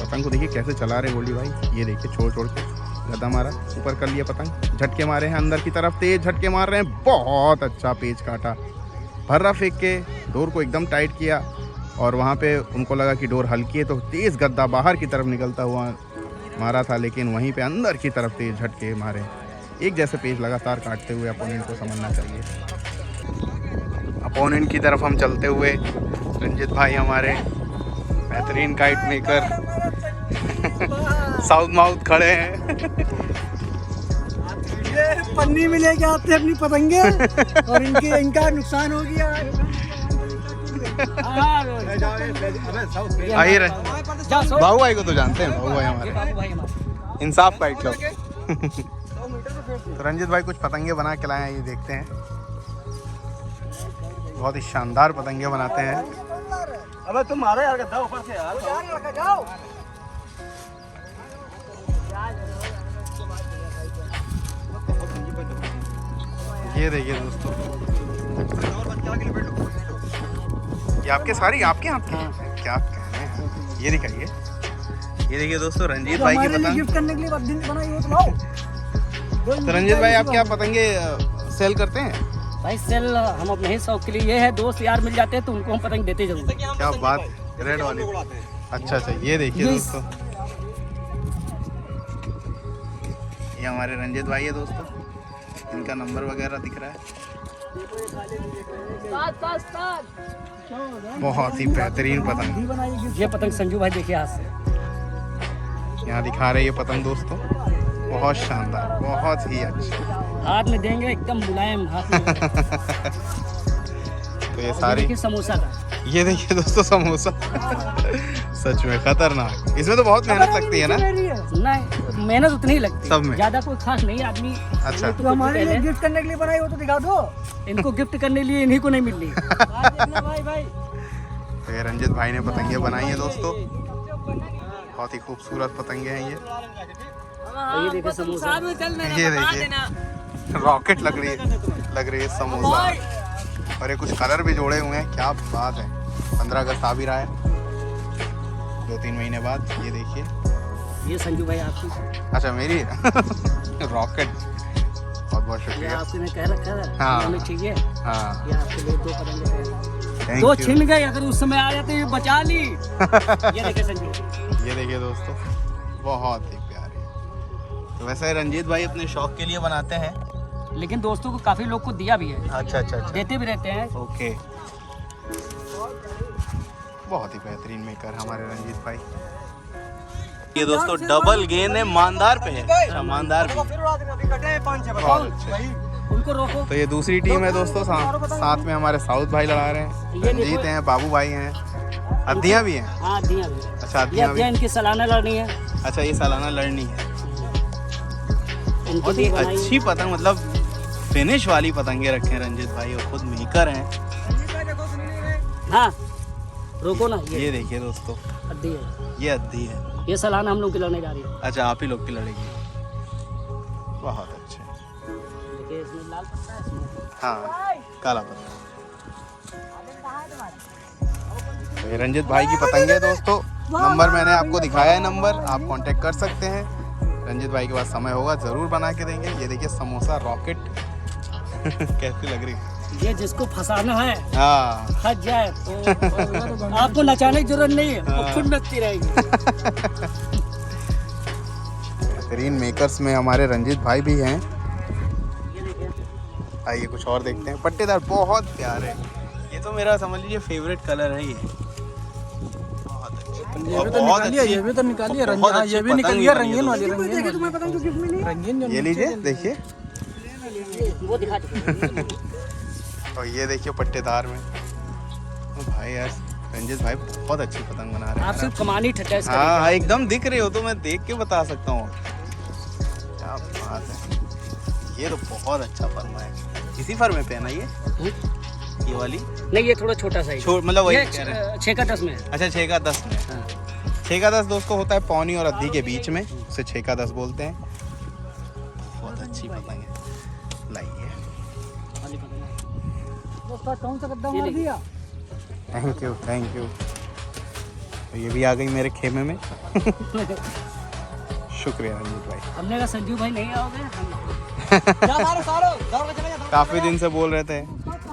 पतंग को देखिए कैसे चला रहे गोल्डी भाई, ये देखिए छोड़ छोड़ के गद्दा मारा, ऊपर कर लिया पतंग, झटके मारे हैं अंदर की तरफ, तेज झटके मार रहे हैं, बहुत अच्छा पेच काटा। भर्रा फेंक के डोर को एकदम टाइट किया, और वहाँ पे उनको लगा कि डोर हल्की है तो तेज गद्दा बाहर की तरफ निकलता हुआ मारा था, लेकिन वहीं पे अंदर की तरफ तेज झटके मारे। एक जैसे पेच लगातार काटते हुए अपोनेंट को समझना चाहिए। अपोनेंट की तरफ हम चलते हुए, रंजित भाई हमारे बेहतरीन काइट मेकर साउथ माउथ खड़े हैं। ये पन्नी में लेके आते हैं अपनी पतंगे और इनका नुकसान हो गया। आई रहे बाबू भाई को तो जानते हैं, बाबू भाई हमारे इंसाफ काइट क्लब। तो रंजित भाई कुछ पतंगे बना के लाए हैं, ये देखते हैं। बहुत ही शानदार पतंगे बनाते हैं। अबे तुम मारो यार गद्दा ऊपर से यार। जाओ ये देखिए दोस्तों, ये आपके सारी आपके क्या कहने हैं, ये दिखाइए। ये देखिए दोस्तों, रंजीत भाई की पतंग गिफ्ट करने के लिए दिन बनाई हो तो लाओ। तो रंजीत भाई आप क्या पतंगे सेल करते हैं? भाई सेल हम अपने ही शौक के लिए, ये है दोस्त यार मिल जाते हैं तो उनको हम पतंग देते जरूर। क्या बात, रेड वाली। अच्छा अच्छा, ये देखिए दोस्तों, ये हमारे रंजीत भाई है दोस्तों, इनका नंबर वगैरह दिख रहा है। बहुत ही बेहतरीन पतंग। ये पतंग संजू भाई देखिए हाथ से, यहाँ दिखा रहे ये पतंग दोस्तों, बहुत शानदार, बहुत ही अच्छा। हाथ में देंगे एकदम मुलायम हाथ में। तो ये सारी समोसा का, ये देखिए दोस्तों समोसा सच में खतरनाक। इसमें तो बहुत मेहनत लगती है ना? नहीं मेहनत उतनी ही लगती सब में है, ज्यादा कोई खास नहीं आदमी। अच्छा, तो हमारे लिए गिफ्ट करने के लिए बनाई हो तो दिखा दो। इनको गिफ्ट करने के लिए इन्हीं को नहीं मिल रही। भाई तो ये रंजित भाई ने पतंगे बनाई है दोस्तों, बहुत ही खूबसूरत पतंगे हैं ये। ये देखिए समोसा, ये देखिए रॉकेट लग रही है समोसा, और ये कुछ कलर भी जोड़े हुए हैं, क्या बात है। 15 अगस्त आ भी रहा है 2-3 महीने बाद। ये देखिए, ये संजू भाई आपकी, अच्छा मेरी रॉकेट, बहुत बहुत ये शुक्रिया। आपने कह रखा है हाँ। हमें चाहिए। हाँ, ये आपके लिए 2 पतंगे, थैंक 2 यू। छिन गए, अगर उस समय आ जाते ये बचा ली। ये देखिए संजू, ये देखिए दोस्तों, बहुत ही प्यारे। तो वैसे रंजीत भाई अपने शौक के लिए बनाते हैं, लेकिन दोस्तों को काफी लोग को दिया भी है, अच्छा अच्छा अच्छा, देते भी रहते हैं। ओके। बहुत ही बेहतरीन मेकर हमारे रंजीत भाई। ये दोस्तों डबल गेंद है, मानदार पे है। अच्छा, मानदार भी बहुत अच्छे। उनको रोको। तो ये दूसरी टीम है दोस्तों, साथ में हमारे साउथ भाई लड़ा रहे हैं, ये रंजीत देखो। हैं, बाबू भाई हैं, अद्दियाँ भी हैं। हाँ दिया भी। अच्छा, ये अद्दियाँ भी। इनकी सालाना लड़नी है, अच्छा, ये सालाना लड़नी है। इनके बहुत लिए ही बनाई। अच्छी पतंग, मतलब फिनिश वाली पतंगे रखे हैं रंजीत भाई, और खुद मेकर हैं। हाँ रोको ना, ये देखिए दोस्तों, अद्दी है, ये अद्दी है। ये सालाना हम लोग की लड़ने जा रही है। अच्छा, आप ही लोग की लड़ेगी, बहुत अच्छे। देखिए इसमें लाल पत्ता है, इसमें हाँ, काला पत्ता। तो ये रंजीत भाई की पतंगे दोस्तों, नंबर मैंने आपको दिखाया है, नंबर आप कांटेक्ट कर सकते हैं। रंजीत भाई के पास समय होगा जरूर बना के देंगे। ये देखिए समोसा रॉकेट कैसी लग रही है? ये जिसको फंसाना है हाँ, फंस जाए तो आपको नचाने की जरूरत नहीं है, वो खुद नचती रहेगी। बेहतरीन मेकर्स में हमारे रंजीत भाई भी हैं। ये देखिए, आइए कुछ और देखते हैं। पट्टेदार बहुत प्यारे, ये तो मेरा समझ लीजिए फेवरेट कलर है ये। बहुत अच्छे, और बहुत अच्छी, ये भी तो निकालिए, बहुत अच्छी ये भी पतंग निकालिए बनी है रंगीन वाली, दोस्तों। रंगीन वाली। तुम्हें पतंग जो गिफ्ट मिली रंगीन जो ये लीजिए देखिए, वो दिखा दीजिए। और ये देखिए पट्टेदार में। तो भाई यार रंजीत भाई बहुत अच्छी पतंग बना रहे आप हैं। सिर्फ कमानी ठट्टा इसका हाँ हाँ, एकदम दिख रहे हो तो मैं देख के बता सकता हूँ, क्या बात है। ये तो बहुत अच्छा फर्मा है, इसी फर्मे पे है ना ये वाली? नहीं, ये थोड़ा छोटा सा ही, मतलब वही ये कह रहे हैं। 6 का 10 में है। अच्छा, 6 का 10 में। 6 का 10 दोस्तों होता है पौनी और अद्दी के बीच में, उसे 6 का 10 बोलते हैं। बहुत अच्छी पतंग है, लाइए। कौन सा गद्दा ये मार देखिए। दिया? Thank you thank you. तो ये भी आ गई मेरे खेमे में। शुक्रिया रंजीत भाई। हमने कहा संजू भाई नहीं आओगे, काफ़ी दिन से बोल रहे थे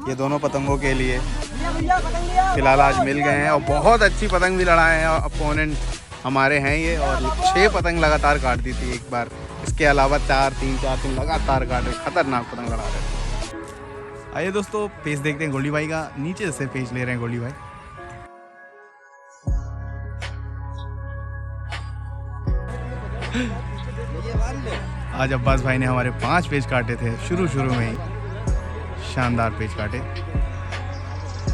ये दोनों पतंगों के लिए, फिलहाल आज मिल गए हैं, और बहुत अच्छी पतंग भी लड़ाए हैं अपोनेंट हमारे हैं ये, और 6 पतंग लगातार काट दी थी एक बार। इसके अलावा 4-3 लगातार काट रहे, खतरनाक पतंग लड़ा रहे थे। आइए दोस्तों पेच देखते हैं गोल्डी भाई का। नीचे से पेच ले रहे हैं गोल्डी भाई। आज अब्बास भाई ने हमारे 5 पेच काटे थे शुरू में ही। शानदार पेच काटे।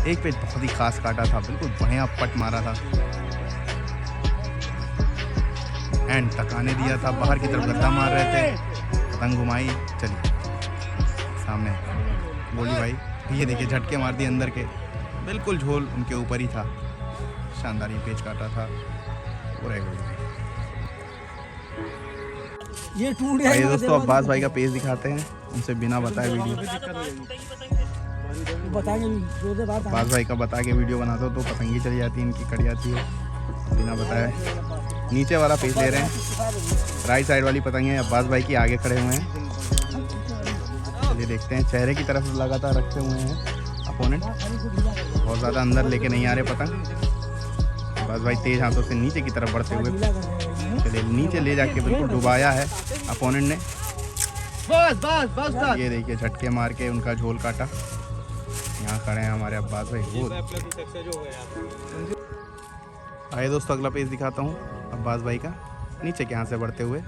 एक पेच बहुत ही खास काटा था, बिल्कुल बढ़िया पट मारा था, एंड तकाने दिया था, बाहर की तरफ गद्दा मार रहे थे, पतंग घुमाई। चलिए सामने गोली भाई, ये देखिए झटके मार दिए अंदर के, बिल्कुल झोल उनके ऊपर ही था। शानदार ये पेच काटा था पूरा गोली भाई। ये टूट आइए दोस्तों अब्बास भाई का पेज दिखाते हैं, उनसे बिना बताए वीडियो। अब्बास भाई का बता के वीडियो बना दो तो पतंगी चली जाती है, इनकी कट जाती है बिना बताए। नीचे वाला पेज ले रहे हैं, राइट साइड वाली पतंग है अब्बास भाई की, आगे खड़े हुए हैं। चलिए देखते हैं, चेहरे की तरफ लगातार रखे हुए हैं अपोनेंट, बहुत ज़्यादा अंदर लेके नहीं आ रहे पतंग। अब्बास भाई तेज हाथों से नीचे की तरफ बढ़ते हुए, चलिए नीचे ले जाके बिल्कुल डुबाया है अपोनेंट ने। बस ये देखिए झटके मार के उनका झोल काटा। यहाँ खड़े हैं हमारे अब्बास भाई। आइए दोस्तों अगला पेज दिखाता हूँ अब्बास भाई का। नीचे के यहाँ से बढ़ते हुए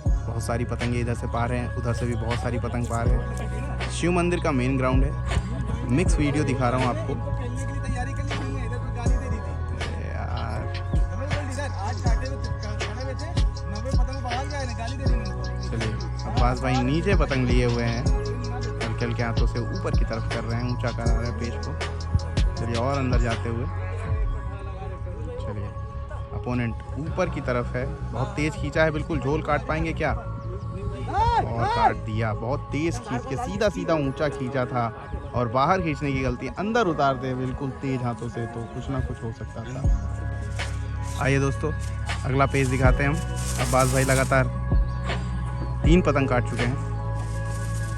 बहुत सारी पतंगे इधर से पा रहे हैं, उधर से भी बहुत सारी पतंग पा रहे हैं। शिव मंदिर का मेन ग्राउंड है, मिक्स वीडियो दिखा रहा हूँ आपको। चलिए अब्बास भाई नीचे पतंग लिए हुए हैं, हल्के हल्के हाथों से ऊपर की तरफ कर रहे हैं, ऊंचा करा रहे हैं पेज को। चलिए और अंदर जाते हुए, चलिए अपोनेंट ऊपर की तरफ है, बहुत तेज खींचा है, बिल्कुल झोल काट पाएंगे क्या? और काट दिया, बहुत तेज खींच के सीधा सीधा ऊंचा खींचा था, और बाहर खींचने की गलती, अंदर उतारते बिल्कुल तेज हाथों से तो कुछ ना कुछ हो सकता था। आइए दोस्तों अगला पेज दिखाते हैं हम। अब्बास भाई लगातार 3 पतंग काट चुके हैं,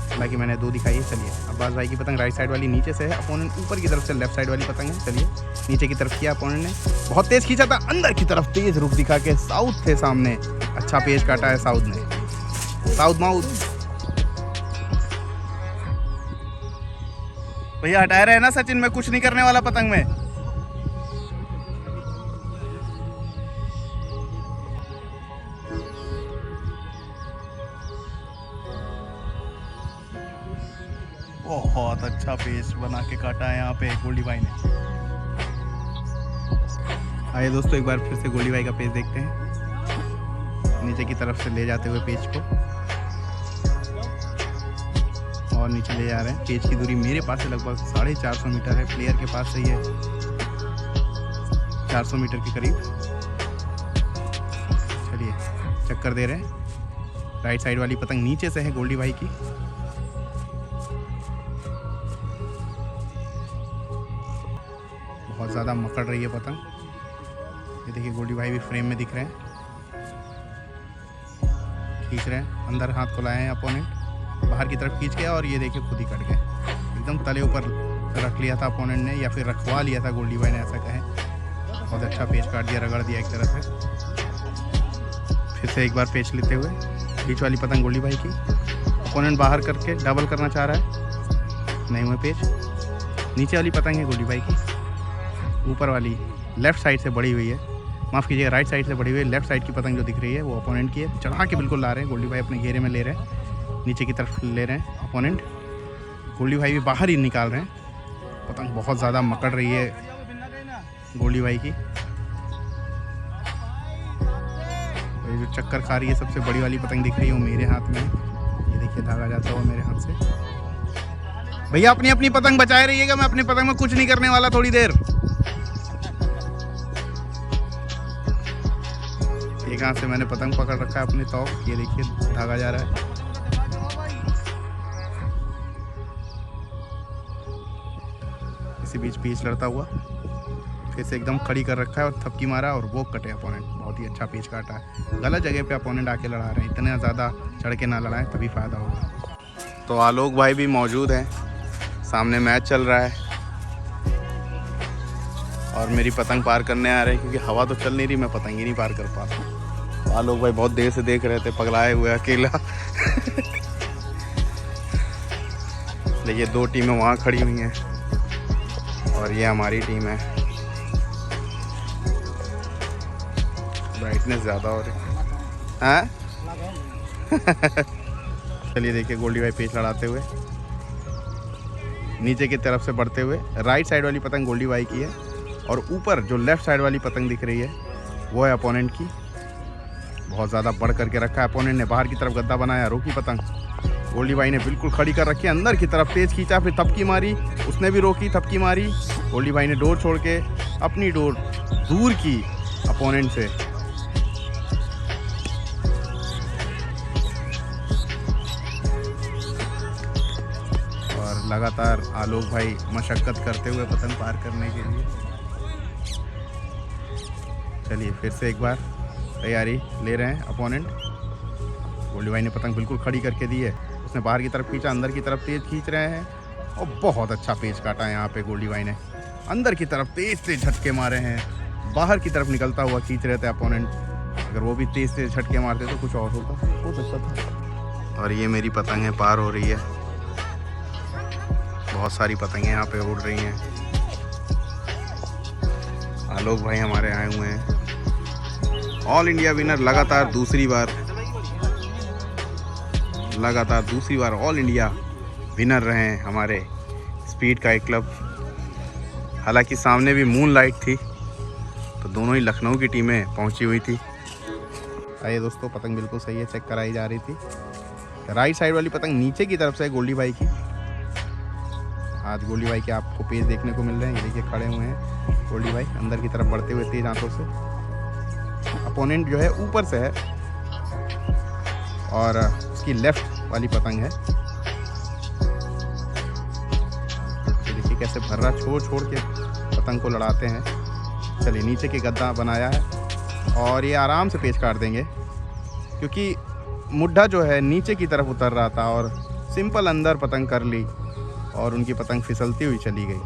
हालांकि मैंने 2 दिखाई है। चलिए अब्बास भाई की पतंग राइट साइड वाली नीचे से है, अपोनेंट ऊपर की तरफ से लेफ्ट साइड वाली पतंग है। चलिए नीचे की तरफ किया अपोनेंट ने, बहुत तेज खींचा था, अंदर की तरफ तेज रुख दिखा के साउथ थे सामने। अच्छा पेज काटा है साउथ ने, साउथ माउथ। भैया हटा रहे हैं ना सचिन, में कुछ नहीं करने वाला पतंग में। बहुत अच्छा पेज बना के काटा है यहाँ पे गोल्डी भाई ने। आइए दोस्तों एक बार फिर से गोल्डी भाई का पेज देखते हैं। नीचे की तरफ से ले जाते हुए पेज को, और नीचे ले जा रहे हैं। पेज की दूरी मेरे पास से लगभग 450 मीटर है, प्लेयर के पास से ये 400 मीटर के करीब। चलिए चक्कर दे रहे हैं। राइट साइड वाली पतंग नीचे से है गोल्डी भाई की। बहुत ज़्यादा मकड़ रही है पतंग। ये देखिए गोल्डी भाई भी फ्रेम में दिख रहे हैं, खींच रहे हैं, अंदर हाथ को लाए हैं अपोनेंट, बाहर की तरफ खींच गया, और ये देखिए खुद ही कट गए। एकदम तले ऊपर रख लिया था अपोनेंट ने, या फिर रखवा लिया था गोल्डी भाई ने, ऐसा कहें। बहुत अच्छा पेच काट दिया, रगड़ दिया एक तरह से। फिर से एक बार पेच लेते हुए, बीच वाली पतंग गोल्डी भाई की, अपोनेंट बाहर करके डबल करना चाह रहा है, नहीं हुए पेच। नीचे वाली पतंग है गोल्डी भाई की, ऊपर वाली लेफ्ट साइड से बढ़ी हुई है, माफ़ कीजिएगा राइट साइड से बढ़ी हुई है। लेफ्ट साइड की पतंग जो दिख रही है वो अपोनेंट की है, चढ़ा के बिल्कुल ला रहे हैं गोल्डी भाई, अपने घेरे में ले रहे हैं, नीचे की तरफ ले रहे हैं अपोनेंट। गोल्डी भाई भी बाहर ही निकाल रहे हैं। पतंग बहुत ज़्यादा मकड़ रही है गोल्डी भाई की। ये जो चक्कर खा रही है, सबसे बड़ी वाली पतंग दिख रही है वो मेरे हाथ में, ये देखिए धागा जाता हुआ मेरे हाथ से। भैया अपनी अपनी पतंग बचाए रहिएगा, मैं अपनी पतंग में कुछ नहीं करने वाला थोड़ी देर। एक हाथ से मैंने पतंग पकड़ रखा है अपने तौक, ये देखिए धागा जा रहा है। इसी बीच पीच लड़ता हुआ फिर से एकदम खड़ी कर रखा है, और थपकी मारा और वो कटे अपोनेंट। बहुत ही अच्छा पेच काटा है, गलत जगह पे अपोनेंट आके लड़ा रहे हैं, इतना ज़्यादा चढ़ के ना लड़ाएं तभी फ़ायदा होगा। तो आलोक भाई भी मौजूद हैं, सामने मैच चल रहा है। और मेरी पतंग पार करने आ रहे हैं क्योंकि हवा तो चल नहीं रही, मैं पतंग ही नहीं पार कर पा रहा। आलोक भाई बहुत देर से देख रहे थे पगलाए हुए अकेला। देखिए 2 टीमें वहाँ खड़ी हुई हैं और ये हमारी टीम है। ब्राइटनेस ज़्यादा हो रही है। चलिए देखिए गोल्डी भाई पेच लड़ाते हुए नीचे की तरफ से बढ़ते हुए। राइट साइड वाली पतंग गोल्डी भाई की है और ऊपर जो लेफ्ट साइड वाली पतंग दिख रही है वो है अपोनेंट की। बहुत ज़्यादा बढ़ करके रखा है अपोनेंट ने, बाहर की तरफ गद्दा बनाया, रोकी पतंग। गोल्डी भाई ने बिल्कुल खड़ी कर रखी है, अंदर की तरफ तेज खींचा, फिर थपकी मारी, उसने भी रोकी, थपकी मारी। गोल्डी भाई ने डोर छोड़ के अपनी डोर दूर की अपोनेंट से। और लगातार आलोक भाई मशक्कत करते हुए पतंग पार करने के लिए। चलिए फिर से एक बार तैयारी ले रहे हैं अपोनेंट। गोल्डी भाई ने पतंग बिल्कुल खड़ी करके दी है, उसने बाहर की तरफ खींचा, अंदर की तरफ तेज खींच रहे हैं और बहुत अच्छा पेच काटा है यहाँ पे गोल्डी भाई ने। अंदर की तरफ तेज से झटके मारे हैं, बाहर की तरफ निकलता हुआ खींच रहे थे अपोनेंट। अगर वो भी तेज से झटके मारते तो कुछ और होता, हो सकता था। और ये मेरी पतंगें पार हो रही है, बहुत सारी पतंगें यहाँ पे उड़ रही हैं। आलोक भाई हमारे आए हुए हैं, ऑल इंडिया विनर लगातार दूसरी बार ऑल इंडिया विनर रहे हैं हमारे स्पीड का एक क्लब। हालांकि सामने भी मून लाइट थी तो दोनों ही लखनऊ की टीमें पहुंची हुई थी। आइए दोस्तों पतंग बिल्कुल सही है, चेक कराई जा रही थी। राइट साइड वाली पतंग नीचे की तरफ से है गोल्डी भाई की। आज गोल्डी भाई के आपको पेज देखने को मिल रहे हैं, ये देखिए खड़े हुए हैं गोल्डी भाई अंदर की तरफ बढ़ते हुए तेज हाथों से। अपोनेंट जो है ऊपर से है और उसकी लेफ्ट वाली पतंग है। तो देखिए कैसे भर्रा छोड़ के पतंग को लड़ाते हैं। चलिए नीचे के गद्दा बनाया है और ये आराम से पेच काट देंगे क्योंकि मुड्ढा जो है नीचे की तरफ उतर रहा था और सिंपल अंदर पतंग कर ली और उनकी पतंग फिसलती हुई चली गई।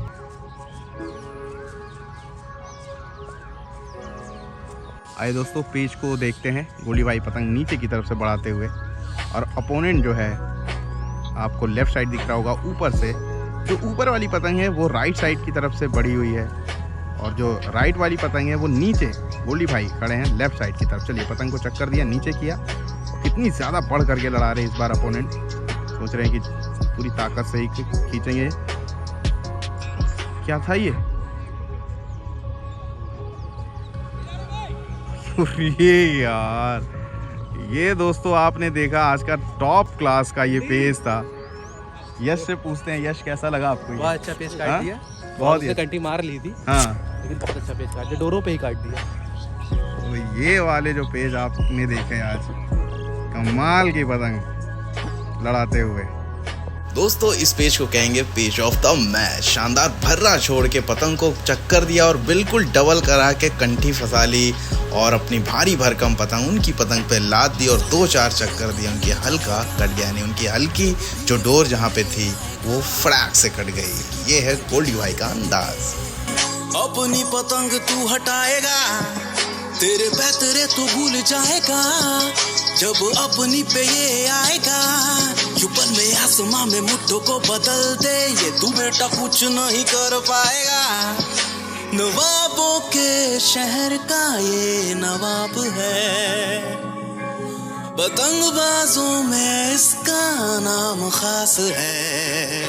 आइए दोस्तों पेच को देखते हैं। गोल्डी भाई पतंग नीचे की तरफ से बढ़ाते हुए और अपोनेंट जो है आपको लेफ्ट साइड दिख रहा होगा ऊपर से। जो ऊपर वाली पतंग है वो राइट साइड की तरफ से बढ़ी हुई है और जो राइट वाली पतंग है वो नीचे गोल्डी भाई खड़े हैं लेफ्ट साइड की तरफ। चलिए पतंग को चक्कर दिया, नीचे किया। कितनी ज़्यादा बढ़ करके लड़ा रहे इस बार अपोनेंट, सोच रहे हैं कि पूरी ताकत से ही खींचेंगे। क्या था ये? ये यार, ये दोस्तों आपने देखा आज का टॉप क्लास का ये पेज था। यश से पूछते हैं, यश कैसा लगा आपको? बहुत अच्छा पेज काट दिया, बहुत ही कंटी मार ली थी हाँ, लेकिन बहुत अच्छा पेज काट दिया, डोरों पे ही काट दिया। तो ये वाले जो पेज आपने देखे आज, कमाल की पतंग लड़ाते हुए। दोस्तों इस पेज को कहेंगे पेज ऑफ द मैच। शानदार भर्रा छोड़ के पतंग को चक्कर दिया और बिल्कुल डबल करा के कंठी फंसा ली और अपनी भारी भरकम पतंग उनकी पतंग पे लाद दी और 2-4 चक्कर दिए। उनकी हल्का कट गया, यानी उनकी हल्की जो डोर जहाँ पे थी वो फड़ाक से कट गई। ये है गोल्डी भाई का अंदाज। अपनी पतंग तू हटाएगा, तेरे पैतरे तू भूल जाएगा, जब अपनी पे ये आएगा। यूपन में आसमां में मुट्ठों को बदल दे, ये तू बेटा कुछ नहीं कर पाएगा। नवाबों के शहर का ये नवाब है, पतंगबाजों में इसका नाम खास है।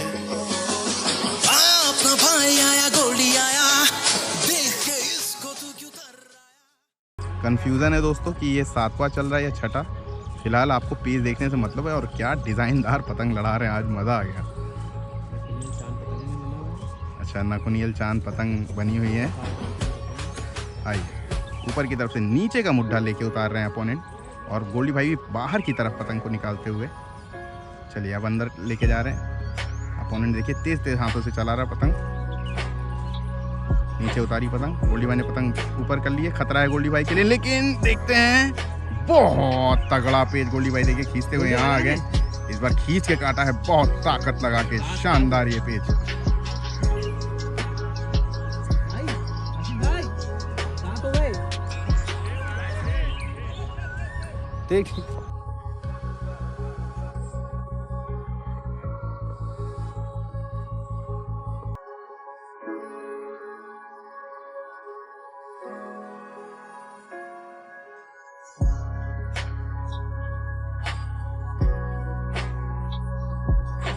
अपना भाई आया, गोल्डी आया, देख के इसको तू क्यों कर रहा है। कंफ्यूजन है दोस्तों कि ये 7वां चल रहा है या छठा। फिलहाल आपको पीस देखने से मतलब है। और क्या डिज़ाइनदार पतंग लड़ा रहे हैं आज, मज़ा आ गया। अच्छा, नकुनियल चांद पतंग बनी हुई है। आई ऊपर की तरफ से नीचे का मुड्ढा लेके उतार रहे हैं अपोनेंट और गोल्डी भाई भी बाहर की तरफ पतंग को निकालते हुए। चलिए अब अंदर लेके जा रहे हैं। अपोनेंट देखिए तेज तेज हाथों से चला रहा पतंग। नीचे उतारी पतंग, गोल्डी भाई ने पतंग ऊपर कर लिए। खतरा है गोल्डी भाई के लिए, लेकिन देखते हैं बहुत तगड़ा पेज गोल्डी भाई देखिए खींचते हुए यहाँ आ गए। इस बार खींच के काटा है बहुत ताकत लगा के। शानदार ये पेज, देख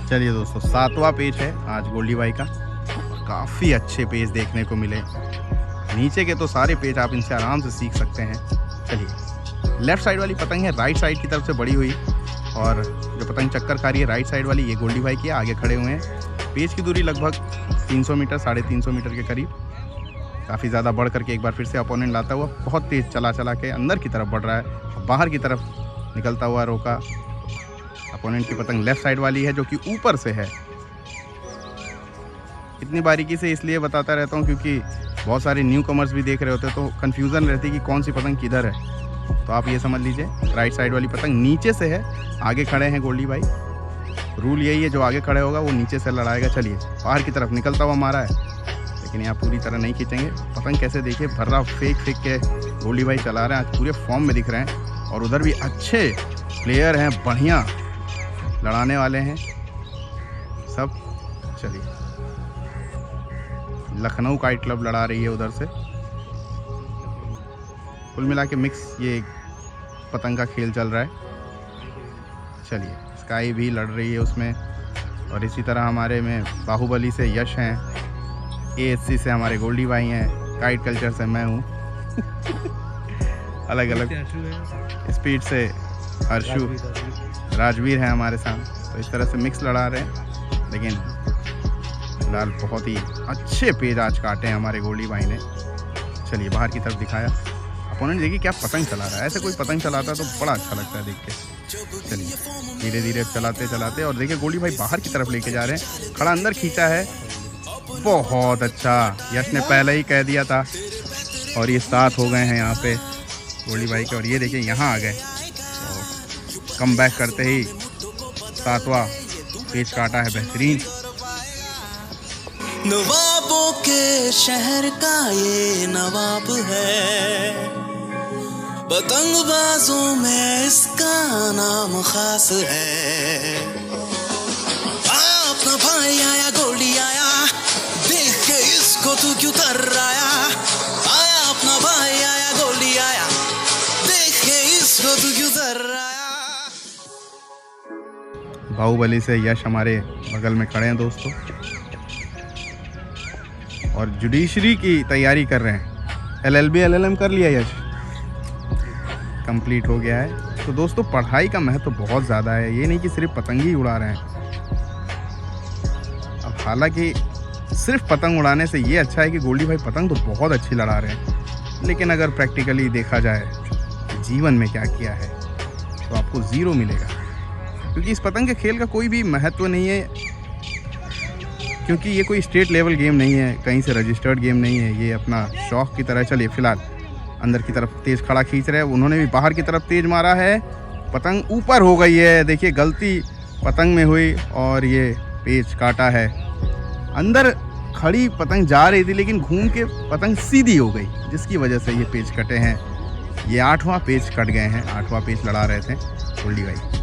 चलिए दोस्तों, 7वां पेज है आज गोल्डी भाई का। काफ़ी अच्छे पेज देखने को मिले। नीचे के तो सारे पेज आप इनसे आराम से सीख सकते हैं। चलिए, लेफ्ट साइड वाली पतंग है राइट साइड की तरफ से बड़ी हुई, और जो पतंग चक्कर खा रही है राइट साइड वाली, ये गोल्डी भाई की आगे खड़े हुए हैं। पेज की दूरी लगभग 300 मीटर 350 मीटर के करीब। काफ़ी ज़्यादा बढ़ करके एक बार फिर से अपोनेंट लाता हुआ बहुत तेज़ चला के अंदर की तरफ बढ़ रहा है, बाहर की तरफ निकलता हुआ रोका। अपोनेंट की पतंग लेफ्ट साइड वाली है जो कि ऊपर से है। इतनी बारीकी से इसलिए बताता रहता हूँ क्योंकि बहुत सारे न्यू कमर्स भी देख रहे होते हैं तो कन्फ्यूज़न रहती है कि कौन सी पतंग किधर है। तो आप ये समझ लीजिए, राइट साइड वाली पतंग नीचे से है, आगे खड़े हैं गोल्डी भाई। रूल यही है, जो आगे खड़े होगा वो नीचे से लड़ाएगा। चलिए, बाहर की तरफ निकलता हुआ मारा है, लेकिन यहाँ पूरी तरह नहीं खींचेंगे। पतंग कैसे देखिए, भर्रा फेंक के गोल्डी भाई चला रहे हैं। आज पूरे फॉर्म में दिख रहे हैं, और उधर भी अच्छे प्लेयर हैं, बढ़िया लड़ाने वाले हैं सब। चलिए, लखनऊ काइट क्लब लड़ा रही है उधर से। कुल मिला के मिक्स ये पतंग का खेल चल रहा है। चलिए, स्काई भी लड़ रही है उसमें, और इसी तरह हमारे में बाहुबली से यश हैं, ASC से हमारे गोल्डी भाई हैं, काइट कल्चर से मैं हूँ अलग अलग स्पीड से हर्षु, राजवीर है हमारे साथ। तो इस तरह से मिक्स लड़ा रहे हैं, लेकिन फिलहाल बहुत ही अच्छे पेज आज काटे हैं हमारे गोल्डी भाई ने। चलिए, बाहर की तरफ दिखाया। अपोनेंट देखिए क्या पतंग चला रहा है। ऐसे कोई पतंग चलाता तो बड़ा अच्छा लगता है देख के। चलिए, धीरे धीरे चलाते, और देखिए गोल्डी भाई बाहर की तरफ लेके जा रहे हैं। खड़ा अंदर खींचा है, बहुत अच्छा। यश ने पहले ही कह दिया था, और ये 7 हो गए हैं यहाँ पे गोल्डी भाई के। और ये देखिए यहाँ आ गए, कम बैक करते ही 7वां पेज काटा है बेहतरीन। नवाबों के शहर का ये नवाब है, पतंगबाजों में इसका नाम खास है। आया अपना भाई आया, गोल्डी आया, देख के इसको तू क्यों कर आया। आया अपना भाई आया, गोल्डी आया, देख के इसको तू क्यों कर आया। बाहुबली से यश हमारे बगल में खड़े हैं दोस्तों, और जुडिशरी की तैयारी कर रहे हैं। LLB LLM कर लिया यश, कंप्लीट हो गया है। तो दोस्तों, पढ़ाई का महत्व तो बहुत ज़्यादा है, ये नहीं कि सिर्फ पतंग ही उड़ा रहे हैं। अब हालांकि सिर्फ पतंग उड़ाने से ये अच्छा है कि गोल्डी भाई पतंग तो बहुत अच्छी लड़ा रहे हैं, लेकिन अगर प्रैक्टिकली देखा जाए जीवन में क्या किया है तो आपको 0 मिलेगा, क्योंकि इस पतंग के खेल का कोई भी महत्व नहीं है। क्योंकि ये कोई स्टेट लेवल गेम नहीं है, कहीं से रजिस्टर्ड गेम नहीं है, ये अपना शौक की तरह। चलिए, फिलहाल अंदर की तरफ तेज़ खड़ा खींच रहे हैं, उन्होंने भी बाहर की तरफ तेज़ मारा है। पतंग ऊपर हो गई है, देखिए गलती पतंग में हुई और ये पेज काटा है। अंदर खड़ी पतंग जा रही थी, लेकिन घूम के पतंग सीधी हो गई, जिसकी वजह से ये पेज कटे हैं। ये 8वां पेज कट गए हैं, 8वां पेज लड़ा रहे थे गोल्डी भाई।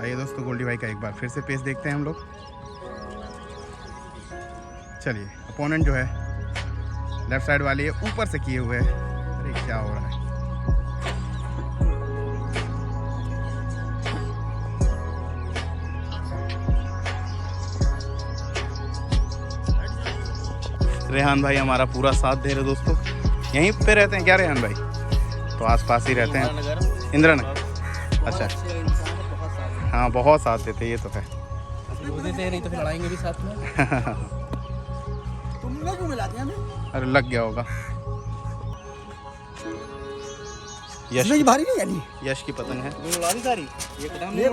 आइए दोस्तों, गोल्डी भाई का एक बार फिर से पेज देखते हैं हम लोग। चलिए, अपोनेंट जो है लेफ्ट साइड वाली है, ऊपर से किए हुए है। अरे क्या हो रहा है, रेहान भाई हमारा पूरा साथ दे रहे दोस्तों। यहीं पे रहते हैं क्या रेहान भाई? तो आसपास ही रहते हैं, इंदिरा नगर। अच्छा, हाँ बहुत साथ देते, ये तो है। नहीं तो फिर लड़ाएंगे भी साथ में। तुमने क्यों मिला दिया हमें? अरे लग गया होगा। यश भारी नहीं, यानी यश की पतंग है। ये उड़ानी सारी, ये कदम नहीं ये